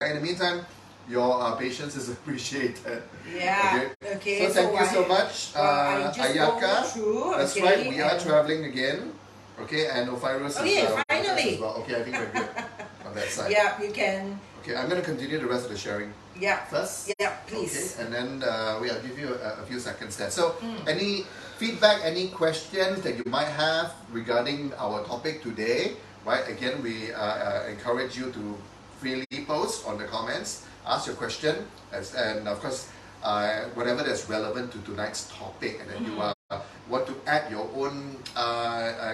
In the meantime, your patience is appreciated. Yeah. Okay. So thank you so much, Ayaka. That's okay, right. We are traveling again. Okay, and Ophiros is finally. As well. Okay, I think we're good on that side. Yeah, you can. Okay, I'm going to continue the rest of the sharing. Yeah. First. Yeah, please. Okay, and then I'll give you a few seconds there. So, any feedback, any questions that you might have regarding our topic today? Right. Again, we encourage you to freely post on the comments, ask your question, and of course, whatever that's relevant to tonight's topic, and then you want to add your own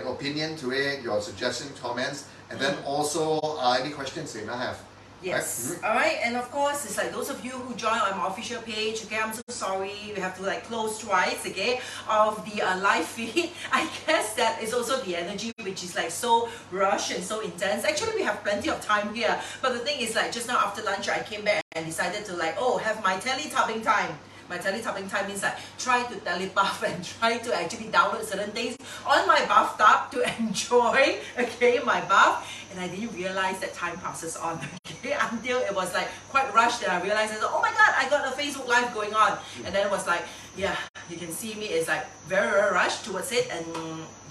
opinion to it, your suggestions, comments, and then also any questions you might have. Yes. Right? Alright, and of course, it's like those of you who join on my official page, okay, I'm so sorry, we have to like close twice, okay, of the live feed. I guess that is also the energy which is like so rushed and so intense. Actually, we have plenty of time here, but the thing is like just now after lunch, I came back and decided to like, have my teletapping time. My teletapping time means like try to telepath and try to actually download certain things on my bathtub to enjoy, okay, my bath. And I didn't realize that time passes on, okay, until it was like quite rushed and I realized, oh my god, I got a Facebook Live going on. And then it was like, yeah, you can see me, it's like very, very rushed towards it, and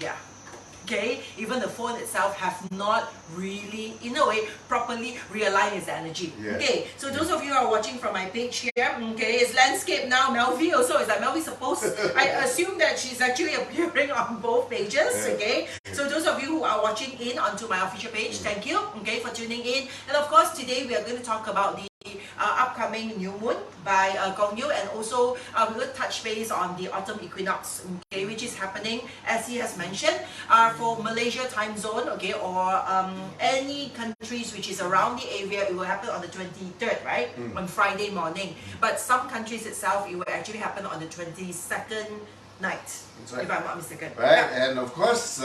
yeah. Okay, even the phone itself have not really, in a way, properly realigned its energy. Yeah. Okay, so those of you who are watching from my page here, okay, it's landscape now. Melvi also is like Melvi supposed. I assume that she's actually appearing on both pages. Okay, so those of you who are watching in onto my official page, thank you. Okay, for tuning in. And of course, today we are going to talk about the upcoming new moon by Gong Yu, and also we will touch base on the autumn equinox, okay, which is happening, as he has mentioned, for Malaysia time zone, okay, or any countries which is around the area. It will happen on the 23rd, right, on Friday morning. But some countries itself, it will actually happen on the 22nd night, right, if I'm not mistaken. Right, and of course,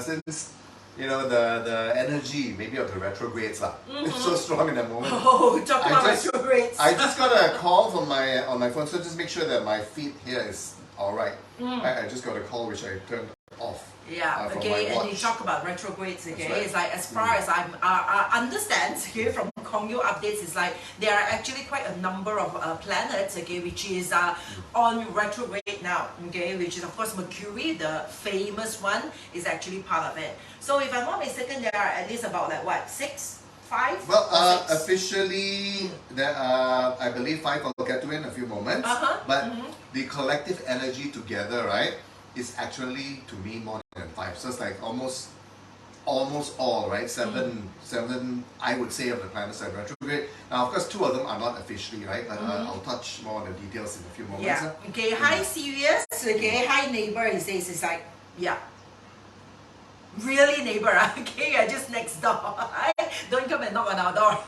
since you know the energy maybe of the retrogrades it's so strong in that moment. Oh, talk about retrogrades. I just got a call from on my phone, so just make sure that my feed here is all right. I just got a call which I turned off. Yeah, okay, and you talk about retrogrades, okay, right. It's like, as far as I understand, okay, from Kongyu updates, it's like there are actually quite a number of planets, okay, which is on retrograde now, okay, which is of course Mercury, the famous one, is actually part of it. So if I'm not mistaken, there are at least about like what, 5? Well, officially, there are, I believe, 5. I'll get to it in a few moments. But the collective energy together, right, is actually, to me, more than 5. So it's like almost all, right? Seven, I would say, of the planets are retrograde. Now, of course, 2 of them are not officially, right? But I'll touch more on the details in a few moments. Yeah. Okay. Hi, Sirius. Okay. Hi, neighbor. He says, it's like, yeah. Really, neighbor, okay, you're just next door. Don't come and knock on our door.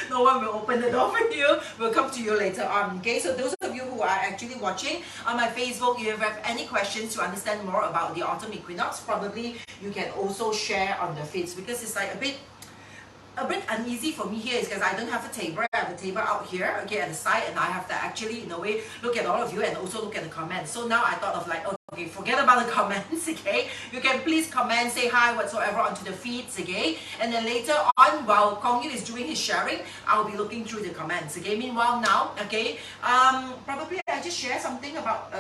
No one will open the door for you. We'll come to you later on. Okay, so those of you who are actually watching on my Facebook, if you have any questions to understand more about the autumn equinox, probably you can also share on the feeds, because it's like a bit uneasy for me here is because I don't have a table. I have a table out here, okay, at the side, and I have to actually, in a way, look at all of you and also look at the comments. So now I thought of like, okay, forget about the comments, okay? You can please comment, say hi, whatsoever onto the feeds, okay? And then later on, while Kong Yu is doing his sharing, I'll be looking through the comments, okay? Meanwhile now, okay, probably I just share something about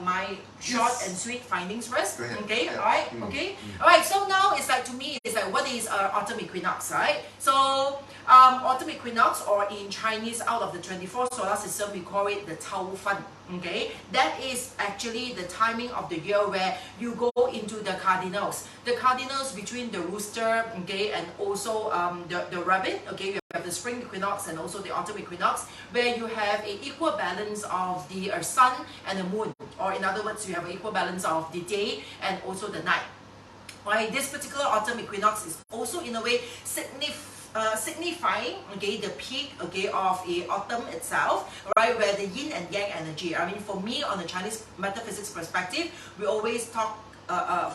my short and sweet findings first, okay? Yeah. Alright, okay? Alright, so now it's like, to me, it's like, what is autumn equinox, right? So, autumn equinox, or in Chinese, out of the 24 solar system, we call it the Tao Fan. Okay, that is actually the timing of the year where you go into the cardinals. The cardinals between the rooster, okay, and also the rabbit, okay, you have the spring equinox and also the autumn equinox, where you have an equal balance of the sun and the moon, or in other words, you have an equal balance of the day and also the night. Right, this particular autumn equinox is also in a way signifying, okay, the peak, okay, of a autumn itself, right, where the yin and yang energy. I mean, for me, on the Chinese metaphysics perspective, we always talk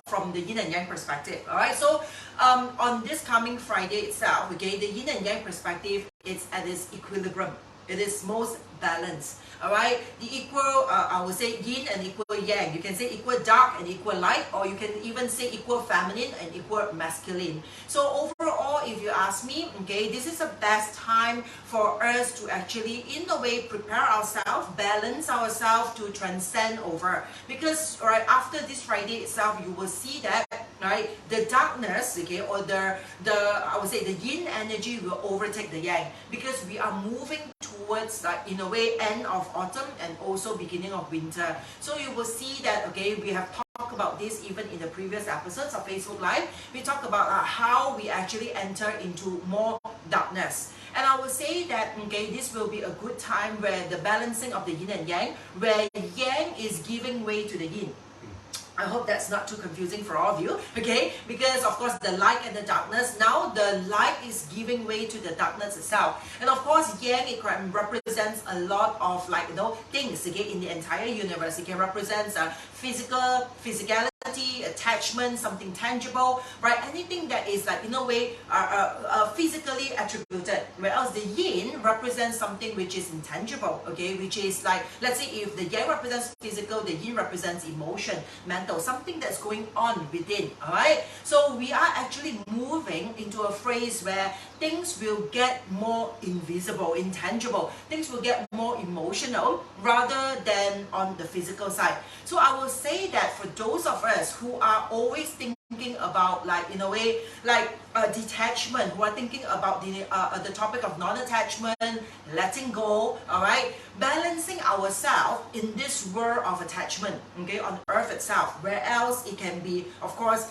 from the yin and yang perspective. All right, so on this coming Friday itself, okay, the yin and yang perspective is at its equilibrium. it is most balanced. Alright, the equal, I would say yin and equal yang. You can say equal dark and equal light, or you can even say equal feminine and equal masculine. So overall, if you ask me, okay, this is the best time for us to actually, in a way, prepare ourselves, balance ourselves to transcend over. Because right after this Friday itself, you will see that right, the darkness, okay, or the I would say the yin energy will overtake the yang, because we are moving towards, like, in a way, end of autumn and also beginning of winter. So you will see that, okay, we have talked about this even in the previous episodes of Facebook Live. We talk about how we actually enter into more darkness. And I would say that, okay, this will be a good time where the balancing of the yin and yang, where yang is giving way to the yin. I hope that's not too confusing for all of you, okay? Because of course the light and the darkness, now the light is giving way to the darkness itself. And of course yang, it represents a lot of, like, you know, things, okay, in the entire universe. It can represent physicality, attachment, something tangible, right? Anything that is, like, in a way, physically attributed. Whereas the yin represents something which is intangible, okay? Which is like, let's say if the yang represents physical, the yin represents emotion, mental, something that's going on within, alright? So we are actually moving into a phase where things will get more invisible, intangible. Things will get more emotional rather than on the physical side. So I will say that for those of us who are always thinking about, like, in a way, like detachment, who are thinking about the topic of non-attachment, letting go, all right, balancing ourselves in this world of attachment, okay, on earth itself, where else it can be, of course,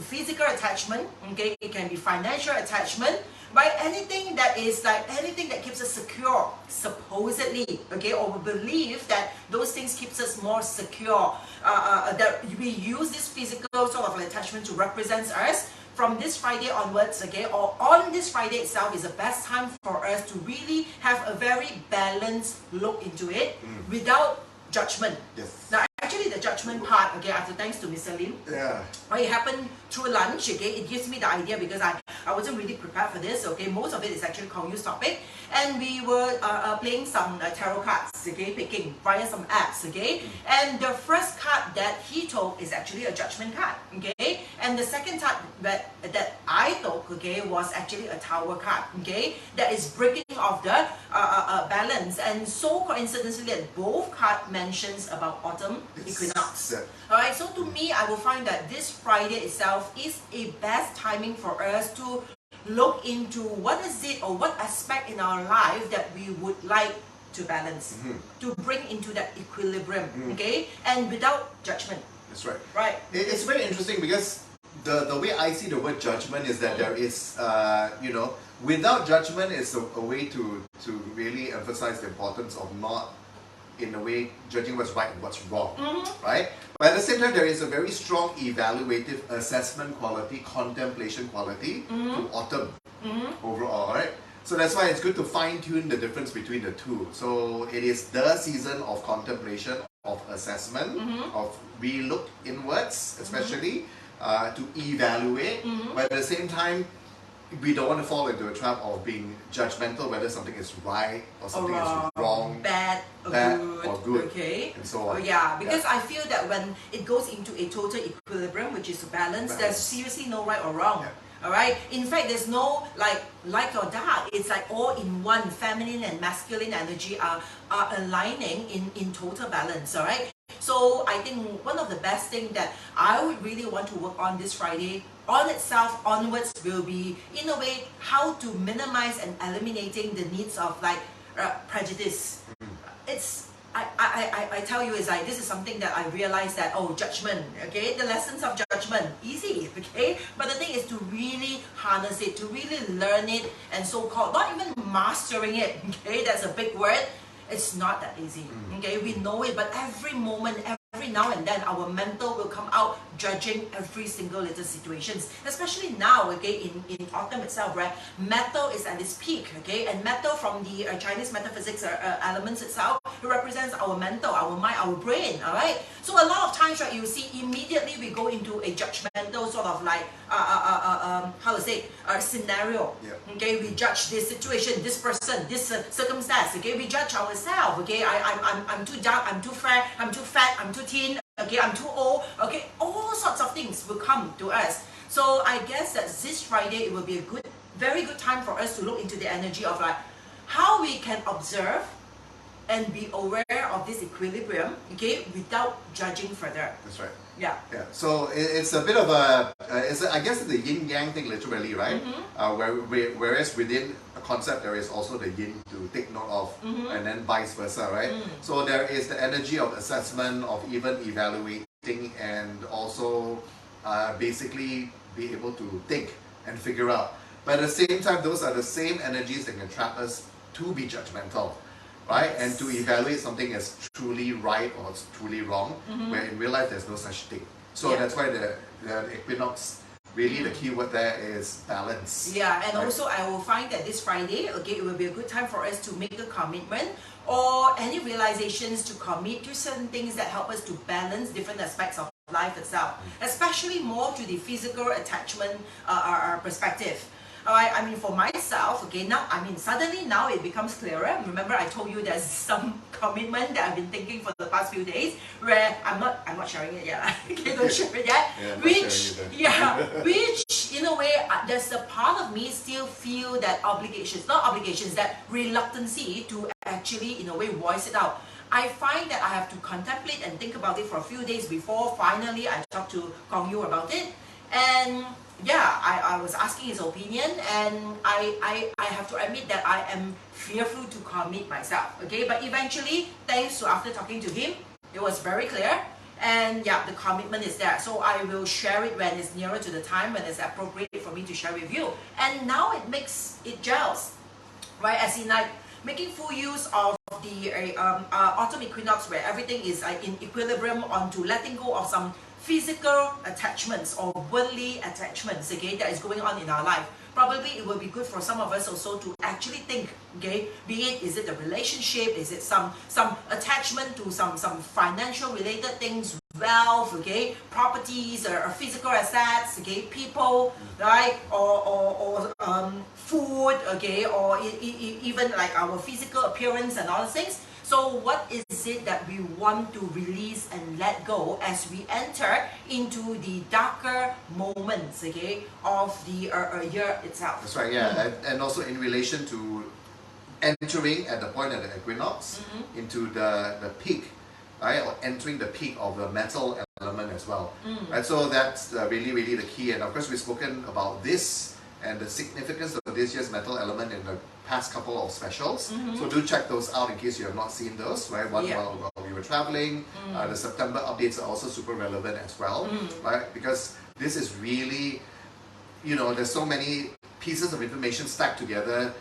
physical attachment, okay, it can be financial attachment, right? Anything that is, like, anything that keeps us secure, supposedly, okay, or we believe that those things keeps us more secure, that we use this physical sort of attachment to represent us. From this Friday onwards, okay, or on this Friday itself, is the best time for us to really have a very balanced look into it without judgment. Yes. Now, actually, the judgment part, okay, after thanks to Mr. Lim, it happened through lunch, okay, it gives me the idea because I wasn't really prepared for this, okay, most of it is actually Kong-Yu's topic, and we were playing some tarot cards, okay, picking via some apps, okay, and the first card that he took is actually a judgment card, okay, and the second card that I took, okay, was actually a tower card, okay, that is breaking of the balance, and so coincidentally that both cards mentions about autumn equinox. Alright, so to me, I will find that this Friday itself is a best timing for us to look into what is it or what aspect in our life that we would like to balance, to bring into that equilibrium, okay, and without judgment. That's right. Right. It's very interesting because the way I see the word judgment is that there is, without judgment is a way to really emphasize the importance of not, in a way, judging what's right and what's wrong, right? But at the same time, there is a very strong evaluative assessment quality, contemplation quality to autumn overall, right? So that's why it's good to fine-tune the difference between the two. So it is the season of contemplation, of assessment, of we look inwards, especially to evaluate, but at the same time, we don't want to fall into a trap of being judgmental whether something is right or something is wrong, bad or good, okay, and so on. Because I feel that when it goes into a total equilibrium, which is balance, there's seriously no right or wrong. Alright, in fact, there's no like light or dark. It's like all in one. Feminine and masculine energy are aligning in total balance. Alright, so I think one of the best thing that I would really want to work on this Friday on itself onwards will be, in a way, how to minimize and eliminating the needs of, like, prejudice. It's I tell you, is like, this is something that I realized that, judgment, okay, the lessons of judgment, easy, okay, but the thing is to really harness it, to really learn it, and so-called, not even mastering it, okay, that's a big word. It's not that easy, okay, we know it, but every moment, every now and then, our mental will come out judging every single little situations, especially now, okay, in autumn itself, right, metal is at its peak, okay, and metal from the Chinese Metaphysics elements itself it represents our mental, our mind, our brain, all right? So a lot of times, right, you see immediately we go into a judgmental sort of like, how to say, scenario. Yeah. Okay, we judge this situation, this person, this circumstance. Okay, we judge ourselves. Okay, I'm too dark, I'm too fair, I'm too fat, I'm too thin. Okay, I'm too old. Okay, all sorts of things will come to us. So I guess that this Friday it will be a good, very good time for us to look into the energy of like how we can observe and be aware of this equilibrium, okay, without judging further. That's right. Yeah. Yeah. So it's a bit of a, I guess it's the yin yang thing literally, right? Whereas within a concept there is also the yin to take note of, and then vice versa, right? So there is the energy of assessment, of even evaluating, and also basically be able to think and figure out. But at the same time, those are the same energies that can trap us to be judgmental, right? Yes. And to evaluate something as truly right or it's truly wrong, where in real life there's no such thing. So Yeah. that's why the equinox, really the key word there is balance. Yeah, and right? also I will find that this Friday, okay, it will be a good time for us to make a commitment or any realizations to commit to certain things that help us to balance different aspects of life itself, especially more to the physical attachment perspective. Alright, I mean for myself, okay, now suddenly now it becomes clearer. Remember I told you there's some commitment that I've been thinking for the past few days where I'm not sharing it yet. Okay, don't share it yet. Yeah, Which in a way there's a part of me still feel that that reluctancy to actually in a way voice it out. I find that I have to contemplate and think about it for a few days before finally I talk to Kong Yu about it. And yeah, I was asking his opinion, and I have to admit that I am fearful to commit myself, okay? But eventually, thanks to after talking to him, it was very clear, and yeah, the commitment is there. So I will share it when it's nearer to the time, when it's appropriate for me to share with you. And now it gels, right? As in like, making full use of the autumn equinox where everything is in equilibrium onto letting go of some physical attachments or worldly attachments, okay, that is going on in our life. Probably it will be good for some of us also to actually think, okay, is it a relationship, is it some attachment to some financial related things, wealth, okay, properties or physical assets, okay, people, right, or food, okay, or even like our physical appearance and all those things. So what is it that we want to release and let go as we enter into the darker moments, okay, of the year itself? That's right, yeah. And also in relation to entering at the point of the equinox into the peak, right, or entering the peak of the metal element as well. Right, so that's really, really the key. And of course we've spoken about this and the significance of this year's metal element in the past couple of specials. So do check those out in case you have not seen those, right? One while we were traveling. The September updates are also super relevant as well, right? Because this is really, there's so many pieces of information stacked together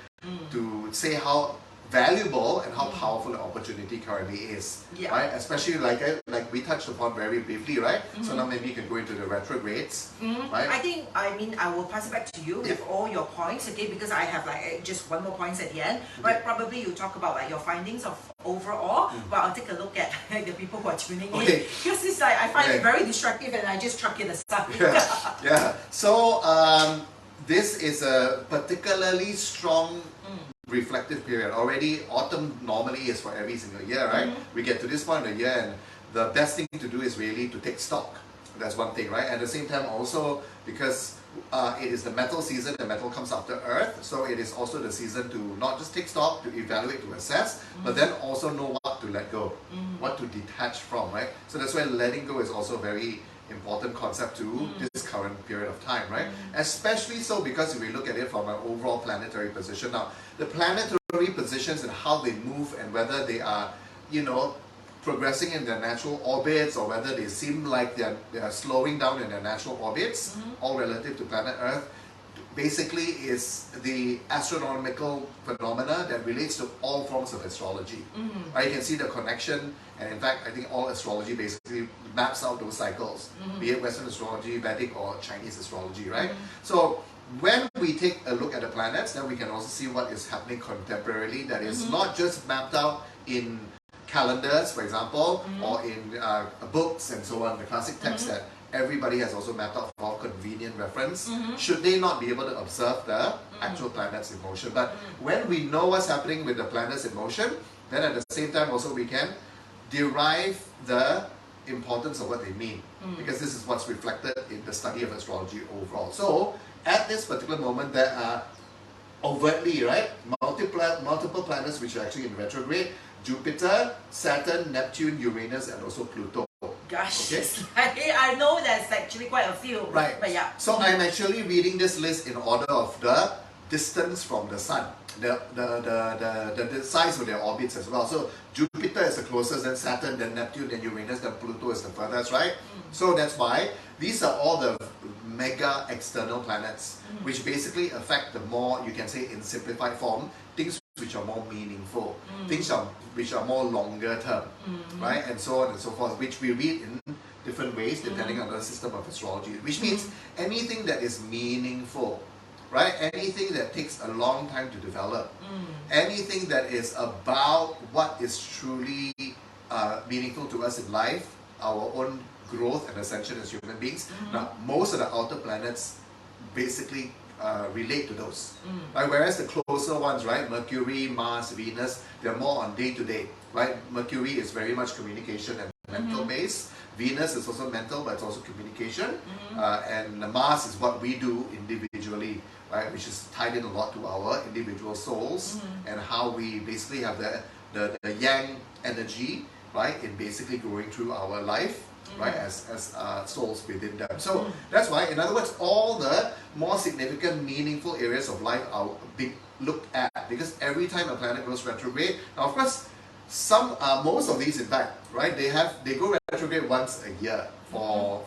to say how valuable and how powerful the opportunity currently is, right? Especially like we touched upon very briefly, right? So now maybe you can go into the retrogrades, right? I will pass it back to you with all your points, okay? Because I have like just one more points at the end, right? Probably you talk about like your findings of overall, but I'll take a look at the people who are tuning in, because it's like I find it very destructive and I just chuck it aside. Yeah. So this is a particularly strong reflective period. Already autumn normally is for every single year, right? We get to this point of the year and the best thing to do is really to take stock. That's one thing, right? At the same time also because it is the metal season, the metal comes after earth, so it is also the season to not just take stock, to evaluate, to assess, but then also know what to let go, what to detach from, right? So that's why letting go is also very important concept to this current period of time, right? Especially so because if we look at it from an overall planetary position. Now, the planetary positions and how they move and whether they are, progressing in their natural orbits or whether they seem like they are slowing down in their natural orbits, all relative to planet Earth, basically is the astronomical phenomena that relates to all forms of astrology. Right? You can see the connection, and in fact, I think all astrology basically maps out those cycles, be it Western astrology, Vedic, or Chinese astrology, right? So when we take a look at the planets, then we can also see what is happening contemporarily that is not just mapped out in calendars, for example, or in books and so on, the classic texts that everybody has also mapped out for convenient reference, should they not be able to observe the actual planets in motion. But when we know what's happening with the planets in motion, then at the same time also we can derive the importance of what they mean, because this is what's reflected in the study of astrology overall. So at this particular moment, there are overtly, right, multiple planets which are actually in retrograde: Jupiter, Saturn, Neptune, Uranus, and also Pluto. Gosh, Okay. I know there's actually quite a few. Right. But yeah. So I'm actually reading this list in order of the distance from the Sun, the size of their orbits as well. So Jupiter is the closest, then Saturn, then Neptune, then Uranus, then Pluto is the furthest, right? So that's why these are all the mega external planets, which basically affect the more, you can say in simplified form, things which are more meaningful, things which are more longer term, right? And so on and so forth, which we read in different ways depending on the system of astrology, which means anything that is meaningful, right? Anything that takes a long time to develop, anything that is about what is truly meaningful to us in life, our own growth and ascension as human beings. Now, most of the outer planets basically relate to those. Right? Whereas the closer ones, right, Mercury, Mars, Venus, they're more on day to day. Right? Mercury is very much communication and mental based. Venus is also mental, but it's also communication. And Mars is what we do individually, right, which is tied in a lot to our individual souls and how we basically have the yang energy, right, in basically going through our life, right, as souls within them. So that's why, in other words, all the more significant, meaningful areas of life are being looked at, because every time a planet goes retrograde, now of course, most of these, in fact, right, they go retrograde once a year for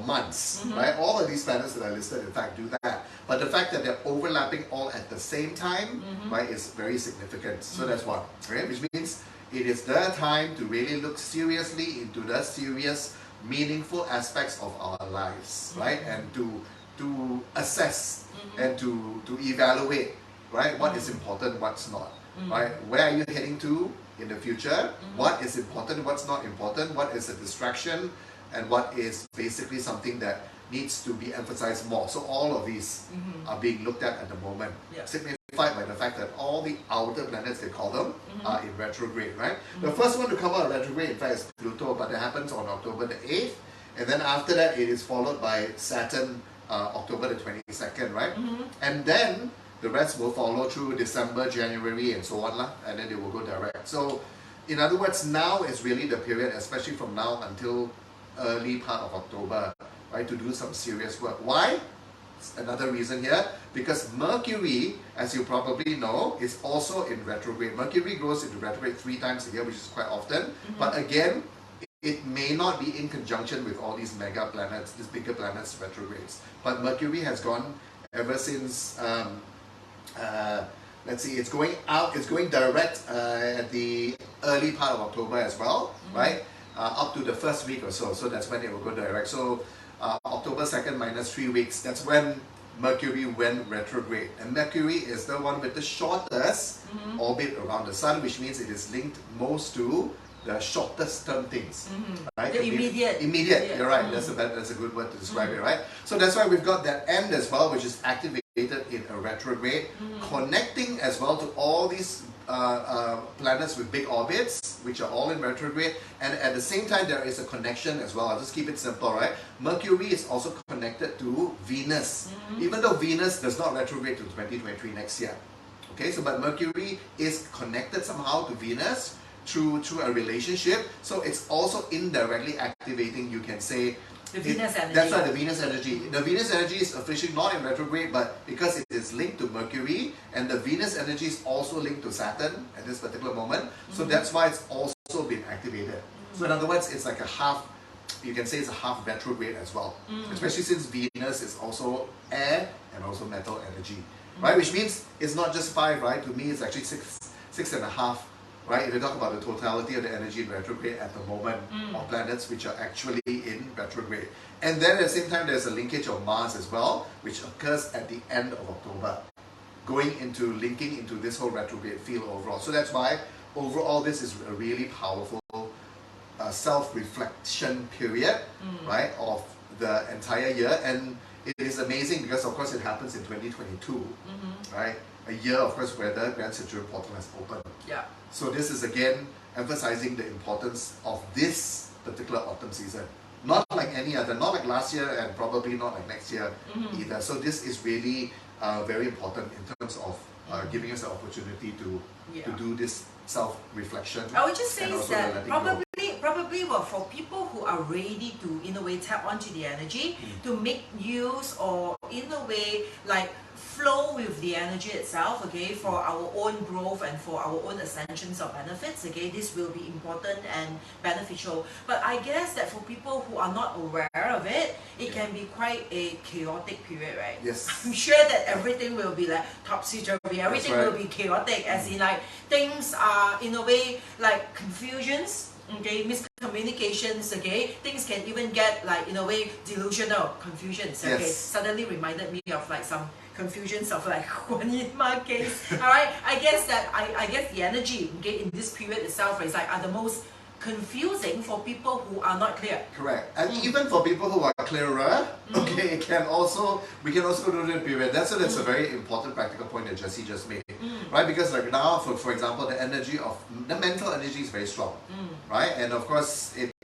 months, right? All of these planets that I listed, in fact, do that. But the fact that they're overlapping all at the same time, right, is very significant. So that's one, right? Which means it is the time to really look seriously into the serious, meaningful aspects of our lives, right? And to assess and to evaluate, right, what is important, what's not, right? Where are you heading to in the future? What is important, what's not important? What is a distraction, and what is basically something that needs to be emphasized more? So all of these are being looked at the moment, signified by the fact that all the outer planets, they call them, are in retrograde, right? The first one to come out of retrograde, in fact, is Pluto, but that happens on October the 8th, and then after that it is followed by Saturn, October the 22nd, right? And then the rest will follow through December, January, and so on, and then they will go direct. So, in other words, now is really the period, especially from now until early part of October, right, to do some serious work. Why? Another reason here, because Mercury, as you probably know, is also in retrograde. Mercury goes into retrograde 3 times a year, which is quite often. But again, it may not be in conjunction with all these mega planets, these bigger planets retrogrades. But Mercury has gone ever since, let's see, it's going direct at the early part of October as well, right? Up to the first week or so. So that's when it will go direct. So October 2nd minus 3 weeks, that's when Mercury went retrograde. And Mercury is the one with the shortest orbit around the Sun, which means it is linked most to the shortest term things, right? The immediate. Immediate, you're right. That's a good word to describe it, right? So that's why we've got that end as well, which is activated in a retrograde, connecting as well to all these planets with big orbits, which are all in retrograde, and at the same time there is a connection as well. I'll just keep it simple, right? Mercury is also connected to Venus, even though Venus does not retrograde to 2023 next year. Okay, so but Mercury is connected somehow to Venus through a relationship, so it's also indirectly activating, you can say, the Venus energy. That's right, the Venus energy. The Venus energy is officially not in retrograde, but because it is linked to Mercury, and the Venus energy is also linked to Saturn at this particular moment, so that's why it's also been activated. So in other words, it's like a half, you can say it's a half retrograde as well, especially since Venus is also air and also metal energy, right? Which means it's not just 5, right? To me, it's actually 6.5. Right? If you talk about the totality of the energy in retrograde at the moment of planets which are actually in retrograde. And then at the same time, there's a linkage of Mars as well, which occurs at the end of October, linking into this whole retrograde field overall. So that's why overall this is a really powerful self-reflection period, right, of the entire year. And it is amazing because of course it happens in 2022, right, a year of course where the Grand Centurion Portal has opened. Yeah. So this is again emphasizing the importance of this particular autumn season. Not like any other, not like last year and probably not like next year either. So this is really very important in terms of giving us the opportunity to do this self-reflection. I would just say and is also that letting go. probably well, for people who are ready to in a way tap onto the energy, to make use or in a way like flow with the energy itself, okay, for our own growth and for our own ascensions or benefits, okay, this will be important and beneficial. But I guess that for people who are not aware of it, it can be quite a chaotic period, right? Yes. I'm sure that everything will be like topsy-turvy, everything will be chaotic, as in like things are in a way like confusions, okay, miscommunications, okay, things can even get like in a way delusional confusions, okay. Yes. Suddenly reminded me of like some confusions of like Guan Yin Ma case. Alright, I guess the energy, okay, in this period itself is like are the most confusing for people who are not clear. Correct. And even for people who are clearer, okay, we can also go to the period. That's a very important practical point that Jessie just made. Right? Because like now, for example, the mental energy is very strong. Right? And of course it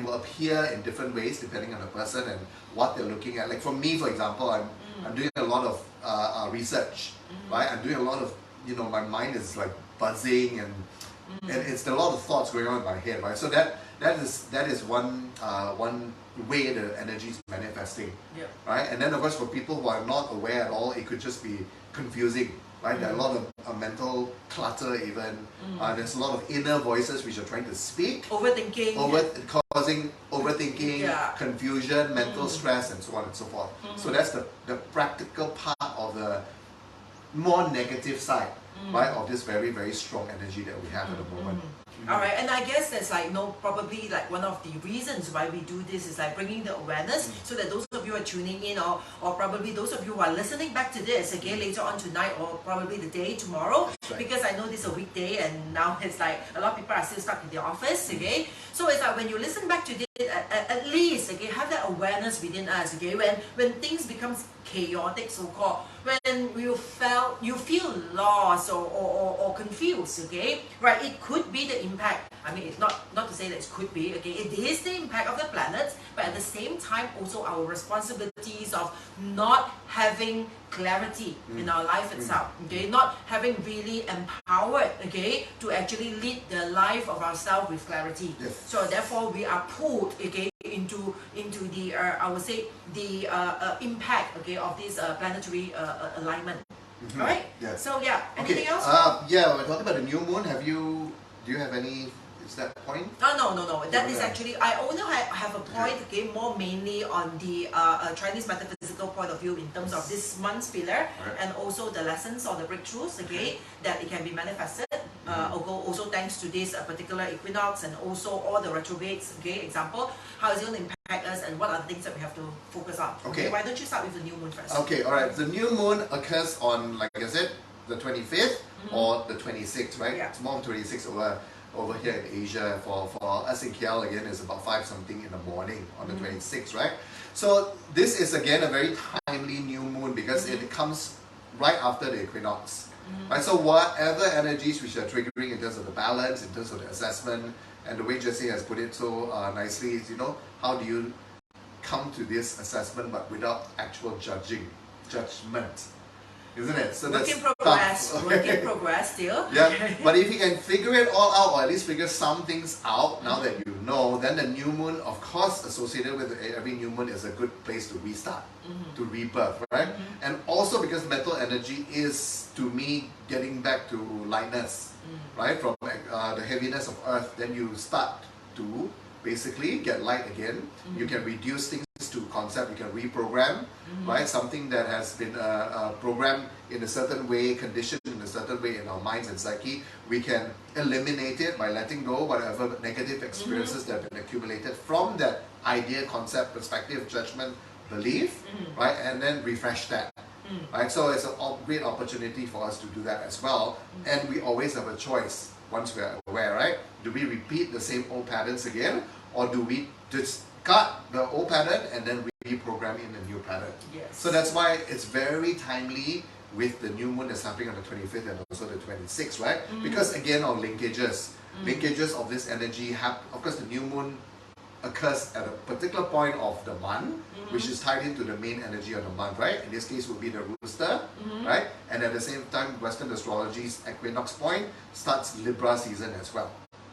will appear in different ways depending on the person and what they're looking at. Like for me, for example, I'm doing a lot of research. Right? I'm doing a lot of, my mind is like buzzing and it's a lot of thoughts going on in my head, right? So that is one way the energy is manifesting, right? And then of course for people who are not aware at all, it could just be confusing, right? There are a lot of mental clutter even. There's a lot of inner voices which are trying to speak, causing overthinking, confusion, mental stress, and so on and so forth. So that's the practical part of the more negative side, right, of this very, very strong energy that we have at the moment. Alright, and I guess that's like, probably like one of the reasons why we do this is like bringing the awareness so that those of you who are tuning in or probably those of you who are listening back to this again later on tonight or probably the day tomorrow, because I know this is a weekday and now it's like a lot of people are still stuck in the office, okay? So it's like when you listen back to this, at least, okay, have that awareness within us, okay? When things becomes chaotic, so-called, when you feel lost or confused, okay, right? It could be the impact. I mean, it's not to say that it could be, okay. It is the impact of the planets, but at the same time, also our responsibilities of not having clarity in our life itself, okay, not having really empowered, okay, to actually lead the life of ourselves with clarity. Yes. So therefore, we are pulled, okay, into the I would say the impact, okay, of this planetary alignment. Alright? Yes. So yeah, anything else? Yeah, we're talking about the new moon. Do you have any? Is that point? No. That is actually, I only have a point, okay, more mainly on the Chinese metaphysical point of view in terms of this month's pillar and also the lessons or the breakthroughs, okay, that it can be manifested. Also thanks to this particular equinox and also all the retrogrades, okay, example, how is it going to impact us and what are the things that we have to focus on. Okay, why don't you start with the new moon first? Okay, alright. The new moon occurs on, like I said, the 25th or the 26th, right? Yeah. It's more than 26 over here in Asia. For us in KL, again, it's about 5 something in the morning on the 26th, right? So this is again a very timely new moon because it comes right after the equinox. Right? So whatever energies which are triggering in terms of the balance, in terms of the assessment, and the way Jessie has put it so nicely is, how do you come to this assessment but without actual judgment? Isn't it? So work in progress. Work in progress still. Yeah, but if you can figure it all out, or at least figure some things out now that you know, then the new moon, of course, associated with every new moon is a good place to restart, to rebirth, right? And also because mental energy is, to me, getting back to lightness, right? From the heaviness of earth, then you start to basically get light again. You can reduce things to concept, you can reprogram, right? Something that has been programmed in a certain way, conditioned in a certain way in our minds and psyche, we can eliminate it by letting go whatever negative experiences that have been accumulated from that idea, concept, perspective, judgment, belief, right? And then refresh that, right? So it's a great opportunity for us to do that as well. And we always have a choice once we're aware, right? Do we repeat the same old patterns again, or do we just cut the old pattern and then reprogram in a new pattern? Yes. So that's why it's very timely with the new moon that's happening on the 25th and also the 26th, right? Because again, of linkages of this energy of course, the new moon occurs at a particular point of the month, which is tied into the main energy of the month, right? In this case, would be the rooster, right? And at the same time, Western astrology's equinox point starts Libra season as well.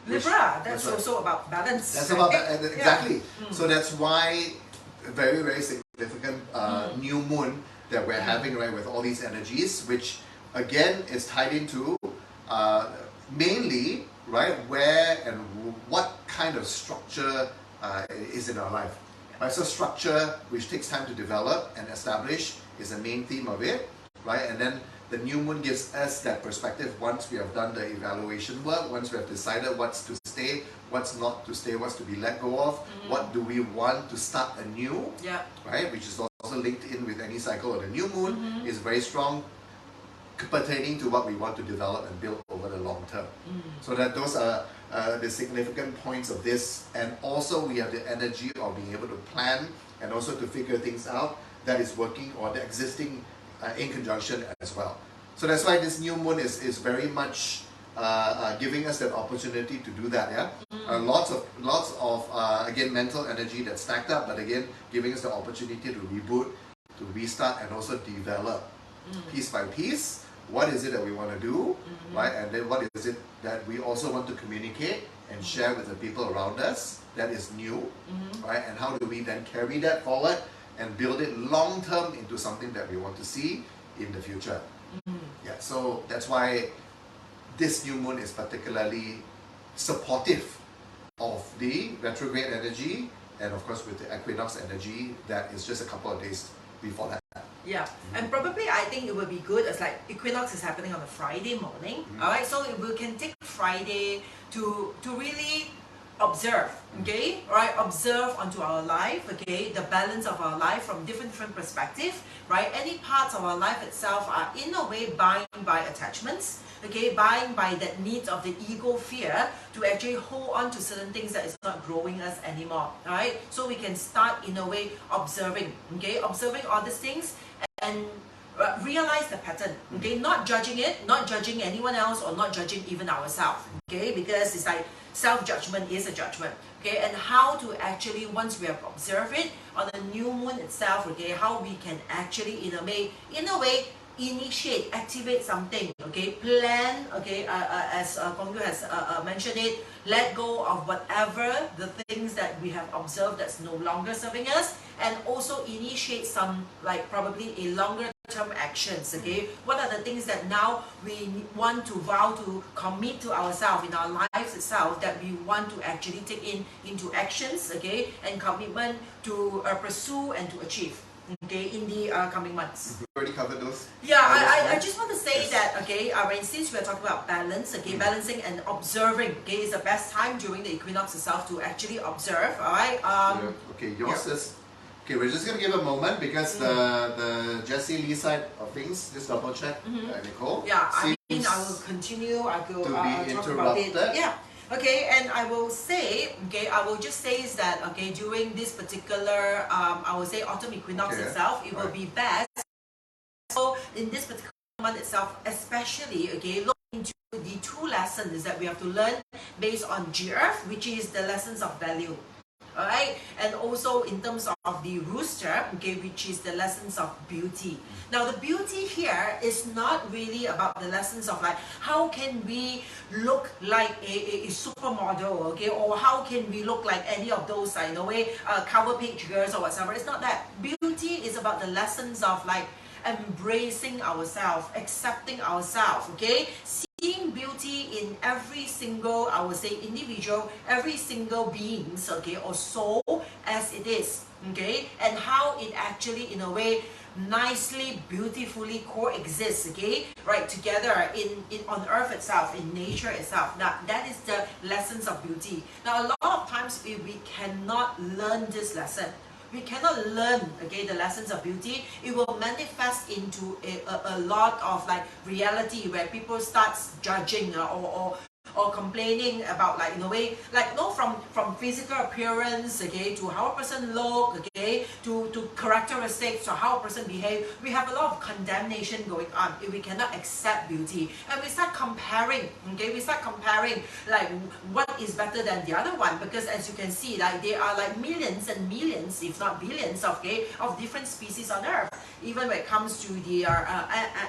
Libra, that's right. also about balance. That's right? about exactly. Yeah. So that's why very, very significant new moon that we're having, right, with all these energies, which again is tied into mainly, right, where and what kind of structure is in our life. Right? So structure, which takes time to develop and establish, is the main theme of it, right? And then the new moon gives us that perspective once we have done the evaluation work, once we have decided what's to stay, what's not to stay, what's to be let go of, what do we want to start anew, right? Which is also linked in with any cycle of the new moon, is very strong pertaining to what we want to develop and build over the long term. So that those are the significant points of this, and also we have the energy of being able to plan and also to figure things out that is working or the existing in conjunction as well. So that's why this new moon is very much giving us that opportunity to do that. Lots of again mental energy that's stacked up, but again giving us the opportunity to reboot, to restart, and also develop piece by piece. What is it that we want to do, right? And then what is it that we also want to communicate and share with the people around us that is new, right? And how do we then carry that forward and build it long term into something that we want to see in the future? Yeah, so that's why this new moon is particularly supportive of the retrograde energy, and of course with the equinox energy that is just a couple of days before that. Yeah, and probably I think it would be good as like equinox is happening on a Friday morning. Alright, so we can take Friday to really observe, okay? Right, observe onto our life, okay? The balance of our life from different perspectives, right? Any parts of our life itself are in a way bound by attachments, okay? Bound by that need of the ego fear to actually hold on to certain things that is not growing us anymore, right? So we can start in a way observing, okay? Observing all these things and realize the pattern, okay? Not judging it, not judging anyone else, or not judging even ourselves, okay? Because it's like self-judgment is a judgment, okay? And how to actually, once we have observed it on the new moon itself, okay, how we can actually in a way initiate, activate something, okay? Plan, okay? As Kong Yu has mentioned it, let go of whatever the things that we have observed that's no longer serving us, and also initiate some, like probably a longer term actions, okay? What are the things that now we want to vow to commit to ourselves in our lives itself that we want to actually take into actions, okay? And commitment to pursue and to achieve, okay, in the coming months. We already covered those. Yeah, I just want to say that, okay, since we're talking about balance, okay, balancing and observing, okay, is the best time during the equinox itself to actually observe, alright? Okay, yours is... Okay, we're just going to give a moment because the Jessie Lee side of things, just double check, Nicole. Yeah, I mean, I will continue, I will talk about it. Yeah. Okay, and I will say, okay, I will just say is that, okay, during this particular, I will say autumn equinox itself, it will be best. So in this particular month itself, especially, okay, look into the two lessons that we have to learn based on G-Earth, which is the lessons of value. Alright, and also in terms of the rooster, okay, which is the lessons of beauty. Now the beauty here is not really about the lessons of like how can we look like a supermodel, okay, or how can we look like any of those in a way cover page girls or whatever. It's not that. Beauty is about the lessons of like embracing ourselves, accepting ourselves, okay, seeing beauty in every single, I would say, individual, every single beings, okay, or soul as it is, okay, and how it actually, in a way, nicely, beautifully coexists, okay, right, together in on Earth itself, in nature itself. Now, that is the lessons of beauty. Now, a lot of times we cannot learn this lesson. we cannot learn, okay, the lessons of beauty. It will manifest into a lot of like reality where people start judging or complaining about, like, in a way, like, no, from physical appearance, okay, to how a person look, okay, to characteristics, to how a person behave. We have a lot of condemnation going on if we cannot accept beauty, and we start comparing, okay, we start comparing like what is better than the other one, because as you can see, like, there are like millions and millions, if not billions, okay, of different species on earth. Even when it comes to the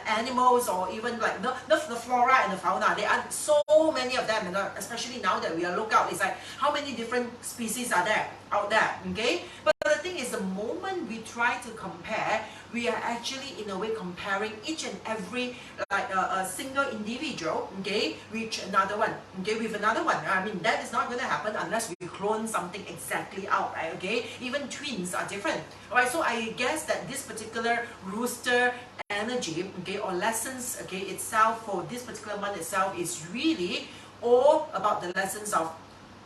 animals, or even like the flora and the fauna, there are so many of them, and especially now that we are lookout, it's like how many different species are there out there, okay? But the thing is, the moment we try to compare, we are actually in a way comparing each and every, like a single individual, okay, with another one, okay, with another one. I mean, that is not going to happen unless we clone something exactly out, right? Okay, even twins are different, alright? So I guess that this particular rooster energy, okay, or lessons, okay, itself for this particular month itself is really all about the lessons of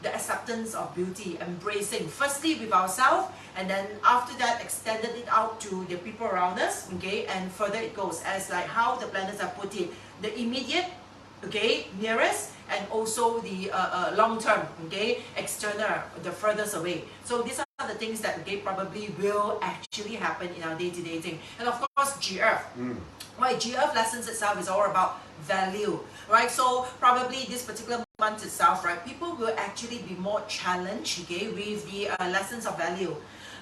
the acceptance of beauty, embracing firstly with ourselves, and then after that extended it out to the people around us, okay, and further it goes as like how the planets have put it, the immediate, okay, nearest, and also the long term, okay, external, the furthest away. So these are the things that, okay, probably will actually happen in our day-to-day thing. And of course, GF. Right, GF lessons itself is all about value, right? So probably this particular month itself, right, people will actually be more challenged, okay, with the lessons of value.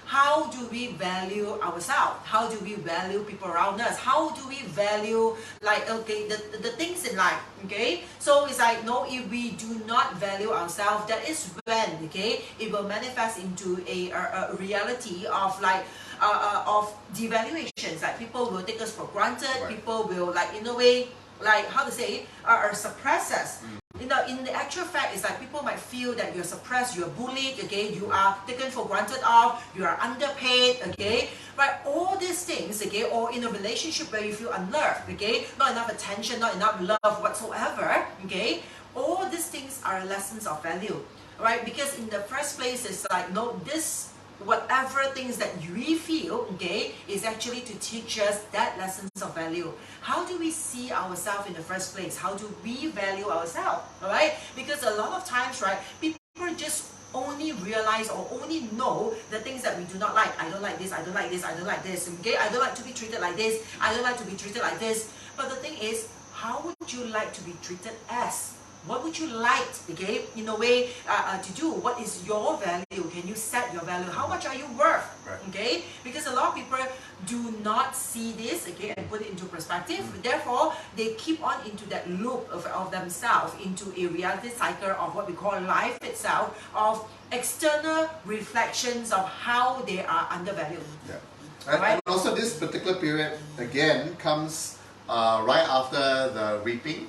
How do we value ourselves? How do we value people around us? How do we value, like, okay, the things in life, okay? So it's like, no, if we do not value ourselves, that is when, okay, it will manifest into a reality of like, of devaluations. Like, people will take us for granted, right. People will, like, in a way, like, how to say, suppress us. In the actual fact, it's like people might feel that you're suppressed, you're bullied, okay, you are taken for granted of, you are underpaid, okay, right? All these things, okay, or in a relationship where you feel unloved, okay, not enough attention, not enough love whatsoever, okay, all these things are lessons of value, right? Because in the first place, it's like, no, this, whatever things that we feel, okay, is actually to teach us that lessons of value. How do we see ourselves in the first place? How do we value ourselves? All right? Because a lot of times, right, people just only realize or only know the things that we do not like. I don't like this, I don't like this, I don't like this, okay? I don't like to be treated like this, I don't like to be treated like this. But the thing is, how would you like to be treated as? What would you like, okay, in a way, to do? What is your value? Can you set your value? How much are you worth, right. Okay? Because a lot of people do not see this, okay, and put it into perspective. Therefore, they keep on into that loop of themselves, into a reality cycle of what we call life itself, of external reflections of how they are undervalued. Yeah. And also this particular period, again, comes right after the reaping,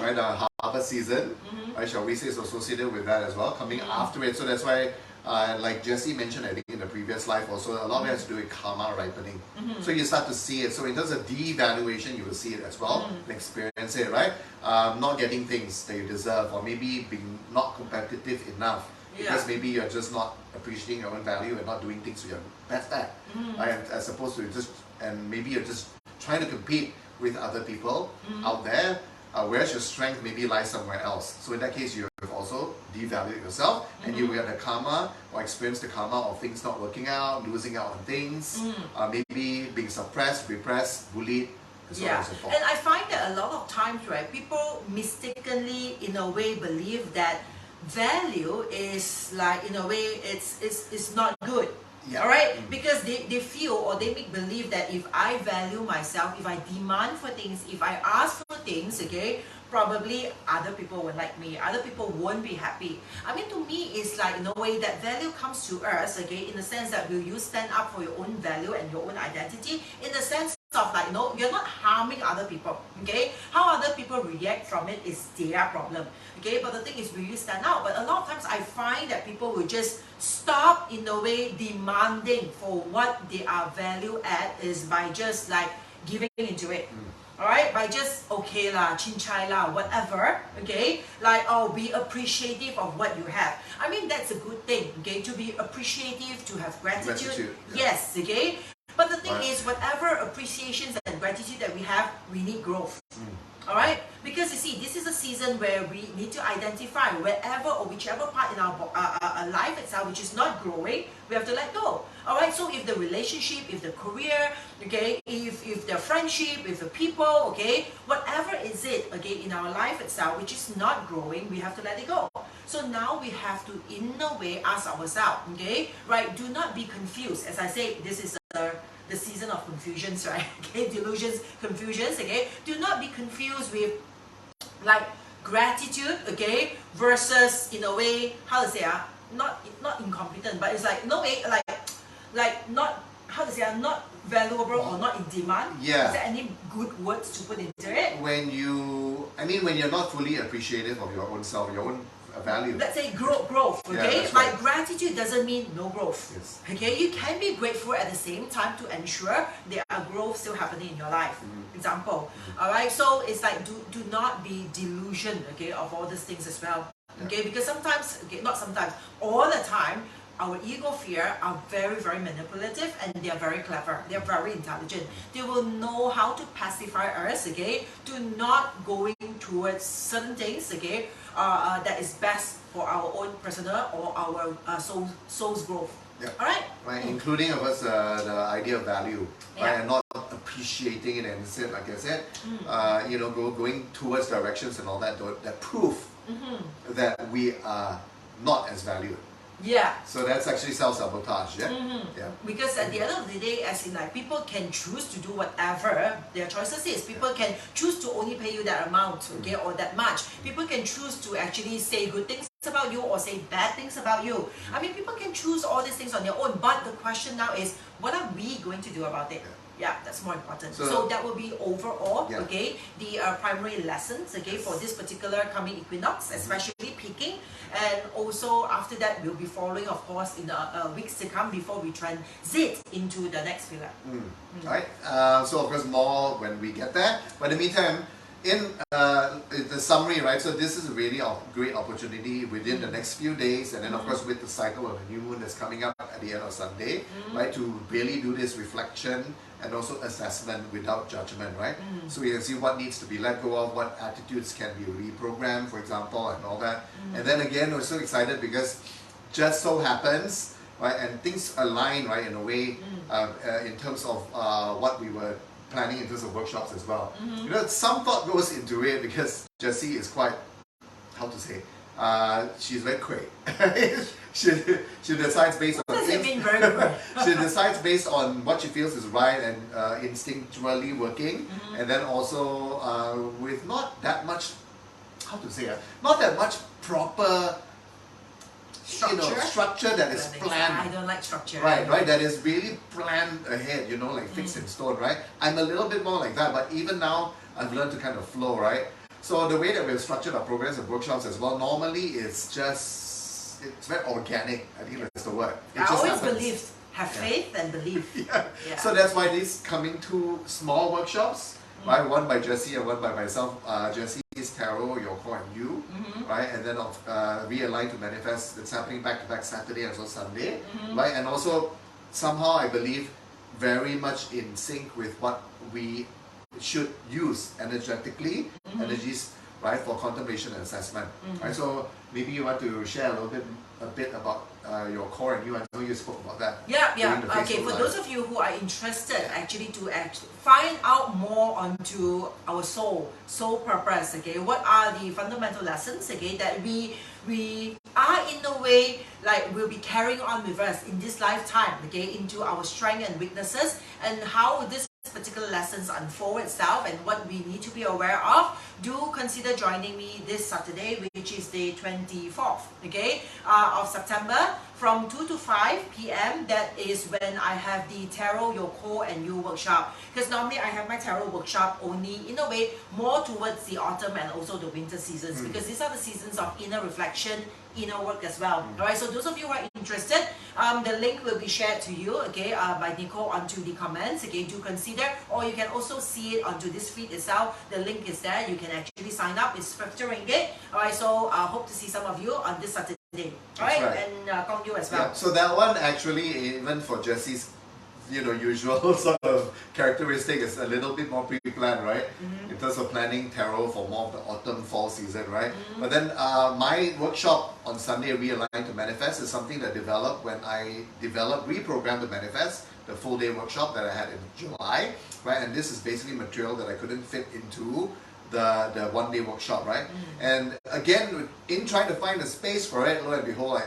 right, the harvest season, right, shall we say, is associated with that as well, coming after it. So that's why, like Jessie mentioned, I think in the previous life also, a lot of it has to do with karma ripening. So you start to see it. So in terms of devaluation, you will see it as well, and experience it, right? Not getting things that you deserve, or maybe being not competitive enough. Because maybe you're just not appreciating your own value and not doing things to your best at, right? As opposed to just, and maybe you're just trying to compete with other people out there, whereas your strength maybe lies somewhere else. So in that case, you have also devalued yourself, and you will get the karma or experience the karma of things not working out, losing out on things, maybe being suppressed, repressed, bullied, and so on and so forth. And I find that a lot of times, right, people mistakenly, in a way, believe that value is like, in a way, it's not good. All right, because they feel or they make believe that if I value myself, if I demand for things, if I ask for things, okay, probably other people will like me, other people won't be happy. I mean, to me, it's like, in a way, that value comes to us, okay, in the sense that will you stand up for your own value and your own identity, in the sense of like, you know, you're not harming other people, okay? How other people react from it is their problem, okay? But the thing is, will you stand out? But a lot of times I find that people will just stop, in a way, demanding for what they are value at is by just like giving into it. Alright, by just okay lah, chin chai lah, whatever, okay? Like, oh, be appreciative of what you have. I mean, that's a good thing, okay? To be appreciative, to have gratitude. Yes, okay? But the thing is, whatever appreciations and gratitude that we have, we need growth. Alright? Because you see, this is a season where we need to identify wherever or whichever part in our life itself which is not growing, we have to let go. Alright? So if the relationship, if the career, okay, if the friendship, if the people, okay, whatever is it, okay, in our life itself which is not growing, we have to let it go. So now we have to, in a way, ask ourselves, okay, right, do not be confused. As I say, this is the season of confusions, right? Okay, delusions, confusions, okay? Do not be confused with like gratitude, okay, versus in a way, how to say, not incompetent, but it's like, no way, like not, how to say, not valuable or not in demand. Yeah. Is there any good words to put into it? When you're not fully appreciative of your own self, your own value. Let's say growth, okay? Yeah, like gratitude doesn't mean no growth. Yes. Okay, you can be grateful at the same time to ensure there are growth still happening in your life. Example. Alright, so it's like do not be delusioned, okay, of all these things as well. Okay, because sometimes, okay, not sometimes, all the time, our ego fear are very, very manipulative and they are very clever. They are very intelligent. They will know how to pacify us, okay, to not going towards certain things, okay, that is best for our own personal or our soul's growth. Yeah. Alright? Right, including of course the idea of value, right, and not appreciating it, and instead, like I said, going towards directions and all that prove that we are not as valued. Yeah. So that's actually self-sabotage, yeah? Yeah. Because at the end of the day, as in like people can choose to do whatever their choices is. People can choose to only pay you that amount, okay, or that much. People can choose to actually say good things about you or say bad things about you. I mean, people can choose all these things on their own, but the question now is, what are we going to do about it? Yeah, that's more important. So that will be overall, okay, the primary lessons, okay, for this particular coming equinox, especially peaking. And also after that, we'll be following, of course, in the weeks to come before we transit into the next pillar. Right. So of course more when we get there. But in the meantime, in the summary, right, so this is a really great opportunity within the next few days, and then of course with the cycle of the new moon that's coming up at the end of Sunday, right, to really do this reflection and also assessment without judgment, right? So we can see what needs to be let go of, what attitudes can be reprogrammed, for example, and all that. And then again, we're so excited because just so happens, right, and things align, right, in a way, in terms of what we were planning in terms of workshops as well. You know, some thought goes into it because Jessie is quite, how to say, she's very quick. she decides based on things. She decides based on what she feels is right and instinctually working, and then also with not that much, how to say, not that much proper structure that is planned. I don't like structure. Right, that is really planned ahead, like fixed in stone, right? I'm a little bit more like that, but even now I've learned to kind of flow, right? So the way that we've structured our programs and workshops as well, normally it's very organic. I think that's the word. I always believed, have faith and believe. So that's why these coming two small workshops, right? One by Jessie and one by myself. Jessie's Tarot, Your Core and You, right? And then Realign to Manifest, that's happening back-to-back Saturday and also Sunday, right? And also somehow I believe very much in sync with what we should use energetically, energies, right, for contemplation and assessment, right? So maybe you want to share a bit about your core and you. I know you spoke about that. Okay, for those of you who are interested actually to find out more onto our soul purpose, okay, what are the fundamental lessons, okay, that we are in a way like will be carrying on with us in this lifetime, okay, into our strengths and weaknesses, and how this particular lessons unfold itself and what we need to be aware of, do consider joining me this Saturday, which is the 24th, okay, of September from 2 to 5 p.m. That is when I have the Tarot, Your Core and You workshop. Because normally I have my Tarot workshop only in a way more towards the autumn and also the winter seasons, because these are the seasons of inner reflection, inner work as well. Alright, so those of you who are interested, the link will be shared to you, okay, by Nicole onto the comments. Okay, do consider, or you can also see it onto this feed itself. The link is there. You can actually sign up. It's 50 ringgit. Alright, so I hope to see some of you on this Saturday. Alright, right. and Kong Yu as well. Yeah, so that one actually, even for Jessie's usual sort of characteristic, is a little bit more pre-planned, right? In terms of planning tarot for more of the autumn fall season, right? But then my workshop on Sunday, Realign to Manifest, is something that developed when I reprogrammed to Manifest, the full day workshop that I had in July, right? And this is basically material that I couldn't fit into the one day workshop, right? And again, in trying to find a space for it, lo and behold,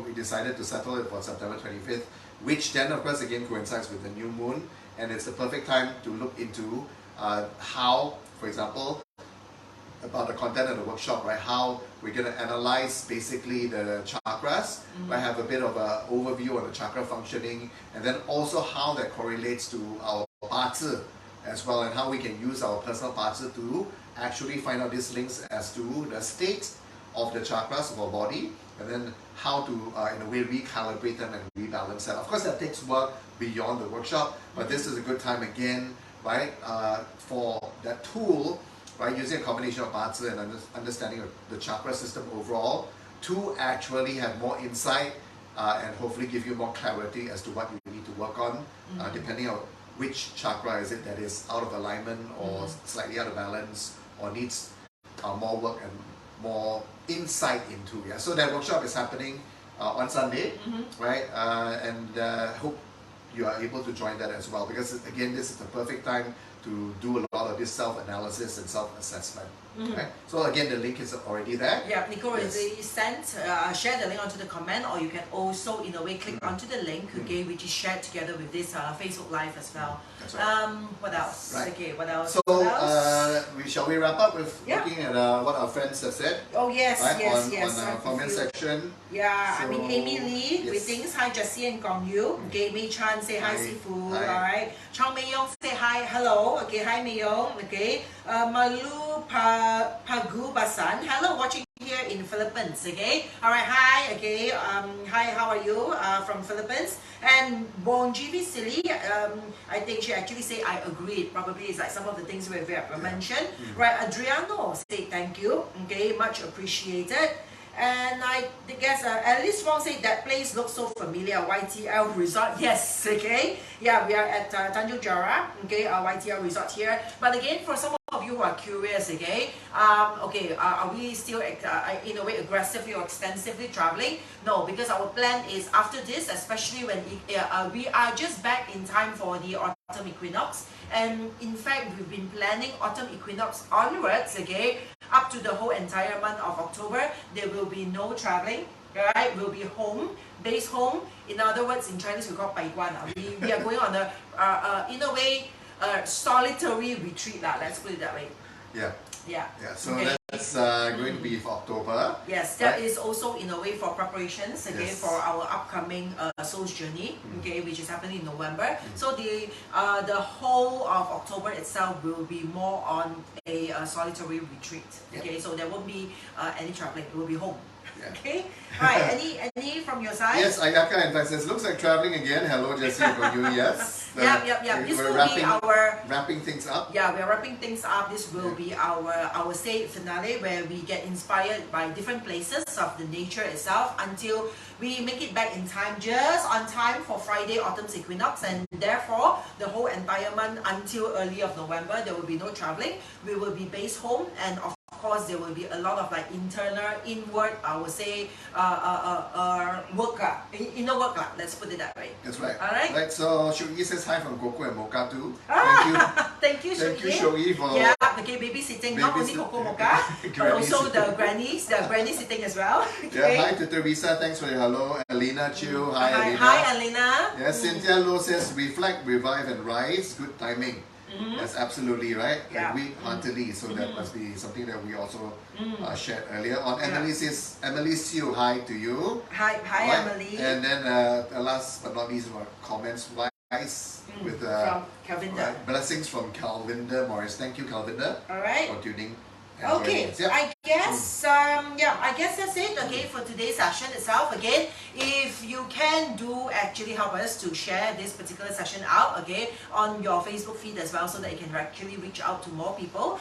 we decided to settle it for September 25th, which then of course again coincides with the new moon, and it's the perfect time to look into how, for example, about the content of the workshop, right? How we're going to analyze basically the chakras, right? Have a bit of an overview on the chakra functioning, and then also how that correlates to our 八字as well, and how we can use our personal 八字 to actually find out these links as to the state of the chakras of our body, and then how to, in a way, recalibrate them and rebalance them. Of course, that takes work beyond the workshop, but this is a good time again, right, for that tool, right, using a combination of 八字 and understanding of the chakra system overall to actually have more insight and hopefully give you more clarity as to what you need to work on, depending on which chakra is it that is out of alignment or slightly out of balance or needs more work and more insight into. Yeah, so that workshop is happening on Sunday, right? And hope you are able to join that as well, because again, this is the perfect time to do a lot of this self-analysis and self-assessment. Right? So again, the link is already there. Yeah, Nicole is share the link onto the comment, or you can also in a way click onto the link, okay, which is shared together with this Facebook Live as well. That's right. What else? Right. Okay, what else? So what else? shall we wrap up with looking at what our friends have said? Oh yes, right? yes. On our comment section. Yeah, So, I mean Amy Lee, greetings. Hi Jessie and Gong Yu. Okay, Mei Chan say hi, Sifu. Hi. Alright. Chang Mei Yong say hi, hello. Okay, hi Mei Yong. Okay. Malu Pagubasan, hello, watching here in Philippines. Okay. Alright, hi. Okay. Hi, how are you? From Philippines. And Bonjivi Silly, I think she actually say I agreed. Probably it's like some of the things we have mentioned. Right, Adriano say thank you. Okay, much appreciated. And I guess Alice Wong said that place looks so familiar. YTL Resort, yes, okay. Yeah, we are at Tanjung Jara, okay, YTL Resort here. But again, for some of you who are curious, okay, are we still in a way aggressively or extensively traveling? No, because our plan is after this, especially when we are just back in time for the autumn equinox. And in fact, we've been planning autumn equinox onwards, okay, up to the whole entire month of October. There will be no traveling, right? We'll be home, base home. In other words, in Chinese we call 闭关. We are going on a, in a way, solitary retreat, let's put it that way. Yeah. So okay. that's going to be for October. Yes, that is also in a way for preparations, okay, Yes. for our upcoming Soul's Journey, okay, which is happening in November. So the whole of October itself will be more on a solitary retreat. Okay, so there won't be any traveling. It will be home. Okay. Right. Any from your side? Yes, Ayaka in fact says looks like traveling again. Hello, Jessie, for you. Yes. Yep. This will be wrapping things up. Yeah, we're wrapping things up. This will be our say finale, where we get inspired by different places of the nature itself until we make it back in time, just on time for Friday autumn's equinox, and therefore the whole entire month until early of November there will be no traveling. We will be based home, and of course there will be a lot of like inward, I would say, work, inner work, let's put it that way. That's right. All right. Right. So Shuyi says hi from Coco and Mocha too. Thank you, Thank you, Shuyi, for okay, babysitting, not only Coco Mocha, but also the granny sitting as well. Okay. Yeah, hi to Teresa, thanks for your hello. Alina Chiu, hi Alina. Hi Alina. Yes, Cynthia Low says reflect, revive and rise, good timing. That's absolutely right. Yeah. We heartily, so that must be something that we also shared earlier on. Emily says, Emily Siu, hi to you. Hi right? Emily. And then last but not least, comments wise with from Calvinda. Blessings from Calvinda Morris. Thank you, Calvinda, All right. for tuning. Okay, Yep. I guess, yeah, I guess that's it, okay, for today's session itself. Again, if you can actually help us to share this particular session out, okay, on your Facebook feed as well, so that it can actually reach out to more people.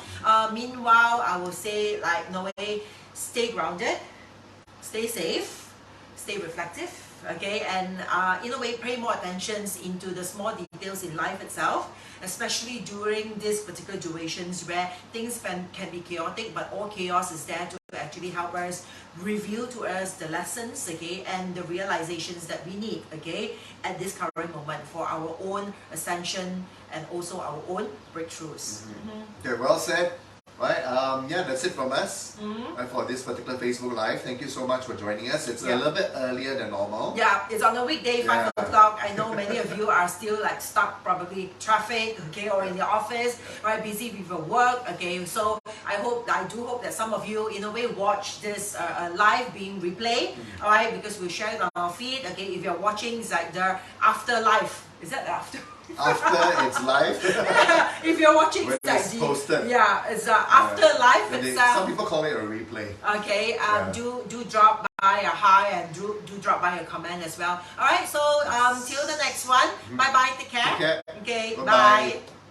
Meanwhile, I will say, like, no way, stay grounded, stay safe, stay reflective, okay, and in a way pay more attention into the small details in life itself, especially during these particular durations where things can be chaotic, but all chaos is there to actually help us reveal to us the lessons, okay, and the realizations that we need, okay, at this current moment for our own ascension and also our own breakthroughs. Okay, well said. Right, yeah, that's it from us for this particular Facebook Live. Thank you so much for joining us. It's a little bit earlier than normal. Yeah, it's on a weekday, 5 o'clock. I know many of you are still like stuck, probably traffic, okay, or in the office, right, busy with your work, okay. So I do hope that some of you, in a way, watch this live being replayed, all right, because we share it on our feed, okay. If you're watching, it's like the afterlife. Is that the after? After it's live. If you're watching, when it's posted. Yeah, it's after live itself. Some people call it a replay. Okay, do drop by a hi and do drop by a comment as well. All right, so till the next one. Bye bye. Take care. Take care. Okay, Bye-bye. bye.